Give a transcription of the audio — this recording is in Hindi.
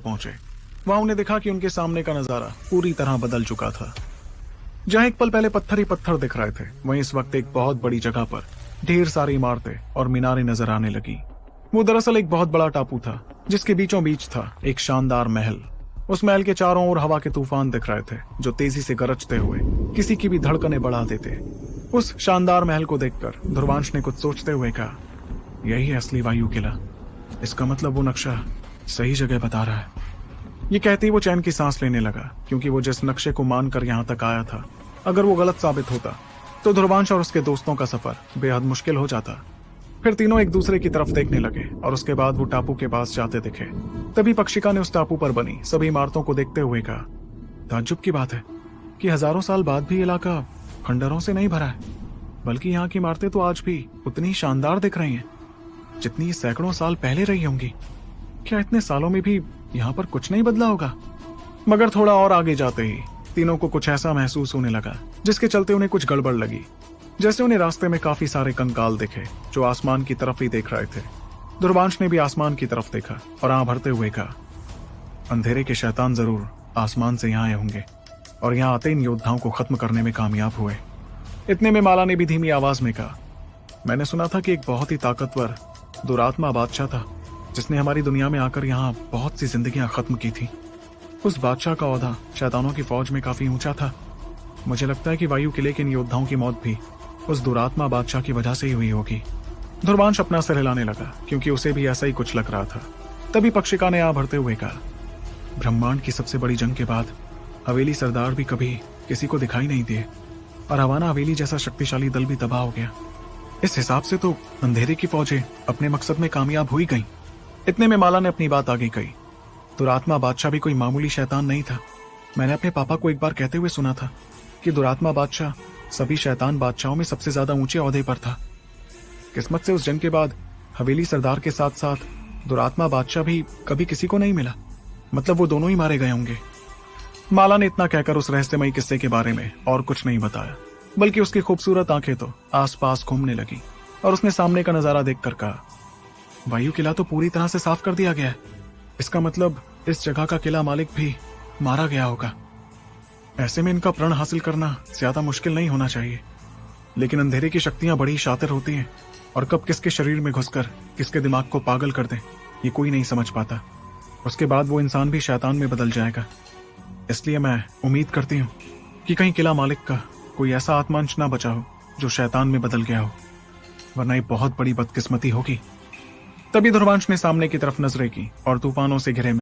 पहुंचे। वहां उन्हें दिखा कि उनके सामने का नजारा पूरी तरह बदल चुका था। जहां एक पल पहले पत्थर ही पत्थर दिख रहे थे, वहीं इस वक्त एक बहुत बड़ी जगह पर ढेर सारी इमारतें और मीनारें नजर आने लगी। वो दरअसल एक बहुत बड़ा टापू था, जिसके बीचों बीच था एक शानदार महल। उस महल के चारों ओर हवा के तूफान दिख रहे थे, जो तेजी से गरजते हुए किसी की भी धड़कनें बढ़ा देते। उस शानदार महल को देखकर ध्रुवांश ने कुछ सोचते हुए कहा, यही है असली वायु किला। इसका मतलब वो नक्शा सही जगह बता रहा है। ये कहते ही वो चैन की सांस लेने लगा, क्योंकि वो जिस नक्शे को मानकर यहाँ तक आया था, अगर वो गलत साबित होता तो ध्रुवांश और उसके दोस्तों का सफर बेहद मुश्किल हो जाता। फिर तीनों एक दूसरे की तरफ देखने लगे और उसके बाद वो टापू के पास जाते दिखे। तभी पक्षिका ने उस टापू पर बनी सभी इमारतों को देखते हुए कहा, ताज्जुब की बात है कि हजारों साल बाद भी इलाका खंडरों से नहीं भरा है, बल्कि यहाँ की इमारतें तो आज भी उतनी शानदार दिख रही हैं जितनी सैकड़ों साल पहले रही होंगी। क्या इतने सालों में भी यहाँ पर कुछ नहीं बदला होगा? मगर थोड़ा और आगे जाते ही तीनों को कुछ ऐसा महसूस होने लगा, जिसके चलते उन्हें कुछ गड़बड़ लगी। जैसे उन्हें रास्ते में काफी सारे कंकाल दिखे जो आसमान की तरफ ही देख रहे थे। ध्रुवांश ने भी आसमान की तरफ देखा और आंख भरते हुए कहा, अंधेरे के शैतान जरूर आसमान से यहाँ आए होंगे और यहाँ आते इन योद्धाओं को खत्म करने में कामयाब हुए। इतने में माला ने भी धीमी आवाज में कहा, मैंने सुना था कि एक बहुत ही ताकतवर दुरात्मा बादशाह था, जिसने हमारी दुनिया में आकर यहाँ बहुत सी जिंदगियां खत्म की थी। उस बादशाह का ओहदा शैतानों की फौज में काफी ऊंचा था। मुझे लगता है कि वायु किले के इन योद्धाओं की मौत भी उस दुरात्मा बादशाह की वजह से ही हुई होगी। ध्रुवांश अपना सिर हिलाने लगा, क्योंकि उसे भी ऐसा ही कुछ लग रहा था। तभी पक्षिका ने आंख भरते हुए कहा, ब्रह्मांड की सबसे बड़ी जंग के बाद हवेली सरदार भी कभी किसी को दिखाई नहीं दिए और हवाना हवेली जैसा शक्तिशाली दल भी तबाह हो गया। इस हिसाब से तो अंधेरे की फौजें अपने मकसद में कामयाब हुई गईं। इतने में माला ने अपनी बात आगे कही, दुरात्मा बादशाह भी कोई मामूली शैतान नहीं था। मैंने अपने पापा को एक बार कहते हुए सुना था कि दुरात्मा बादशाह सभी शैतान बादशाहों में सबसे ज्यादा ऊंचे ओहदे पर था। किस्मत से उस जंग के बाद हवेली सरदार के साथ साथ दुरात्मा बादशाह भी कभी किसी को नहीं मिला। मतलब वो दोनों ही मारे गए होंगे। माला ने इतना कहकर उस रहस्यमयी किस्से के बारे में और कुछ नहीं बताया, बल्कि उसकी खूबसूरत आंखें तो आसपास घूमने लगी और उसने सामने का नजारा देखकर कहा, वायु किला तो पूरी तरह से साफ कर दिया गया है। इसका मतलब इस जगह का किला मालिक भी मारा गया होगा। ऐसे में इनका प्रण हासिल करना ज्यादा मुश्किल नहीं होना चाहिए। लेकिन अंधेरे की शक्तियां बड़ी शातिर होती हैं और कब किसके शरीर में घुसकर किसके दिमाग को पागल कर दें, ये कोई नहीं समझ पाता। उसके बाद वो इंसान भी शैतान में बदल जाएगा। इसलिए मैं उम्मीद करती हूँ कि कहीं किला मालिक का कोई ऐसा आत्मांश ना बचा हो जो शैतान में बदल गया हो, वरना ये बहुत बड़ी बदकिस्मती होगी। तभी ध्रुवांश ने सामने की तरफ नजरें की और तूफानों से घिरे